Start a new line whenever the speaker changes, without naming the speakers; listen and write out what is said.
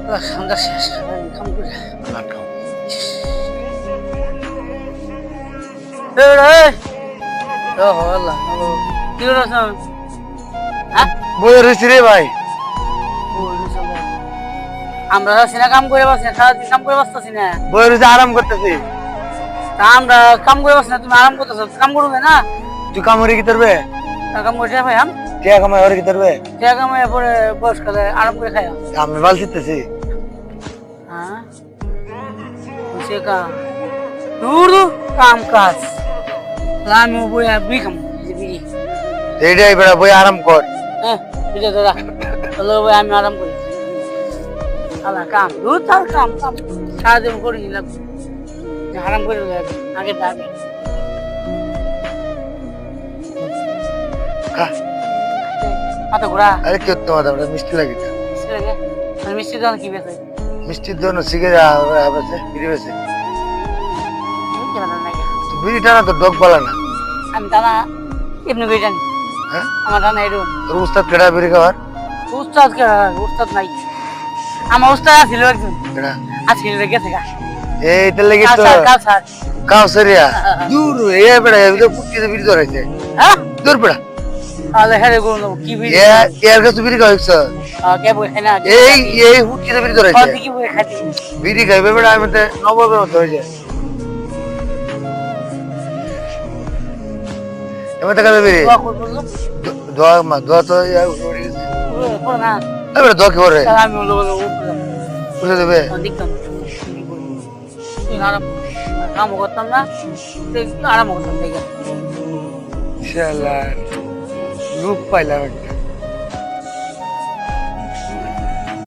সন্ধ্যা শেষ কাম করে কি
বই রয়েছি রে ভাই।
আমরা যাচ্ছি না কাম করে পাচ্ছি না, সারাদিন কাম করে পাচ্ছি না।
বই রয়েছে আরাম করতেছি।
আমরা কাম করে পাচ্ছি না, তুমি আরাম করতেছো, কাম করবে না?
তুই কামড়ে কি করবে?
কাম করে ভাই
টিয়া কামাই ওরে কি করবে?
কামাই পরে বয়সকালে আরাম করে খাই
আমি বাল শিখতেছি।
হ্যাঁ সে কাম দূর কাম কাজ আমি বই বিড়ি খাম বিড়ি
এইটাই বেড়া বই আরাম কর।
হ্যাঁ বুঝে দাদা হলো বই আমি আরাম করি আলা কাম দূর তার কাম কাম সারাদিন করি লাগবে আরাম করে আগে যাবে মাথা ঘোরা
আরে কি হতো মাথা মিষ্টি লাগে না?
মিষ্টি দাম কি বেছে
মিষ্টির জন্য শিখে যা বিড়ি বেছে। বিড়ি টানা তো ডগ বলা না।
আমি টানা এমনি বিড়ি টানি।
হ্যাঁ
আমার টানা এরকম
তোর উস্তাদ কেডা বিড়ি খাওয়ার?
উস্তাদ উস্তাদ নাই, আমার উস্তাদ আছিল একজন
কেডা?
আজকে গেছে গা
এইটা লাগি তো
কাউসার
কাউসারিয়া দূর এ বেড়া এ তো পুটকিতে বিড়ি ধরাইছে।
হ্যাঁ
দূর বেড়া
তাহলে হেরে কোন কি বিড়ি
এর কাছে বিড়ি খাওয়াইছ?
কে বই খাই না
এই পুটকিতে বিড়ি ধরাইছে।
কি বই খাইছি
বিড়ি খাইবে বেড়া আমি তো নবাবের মতো হয়ে যায়। এমন তো খাবে বিড়ি দোয়া মা দোয়া তো উড়ে গেছে।
পড়ে না
এবারে দোয়া কি করে?
আমি বলবো
বুঝে দেবে?
দেখতাম আরাম কাম করতাম না, আরাম করতাম দেখে
শালা রূপ পাইলাম একটা।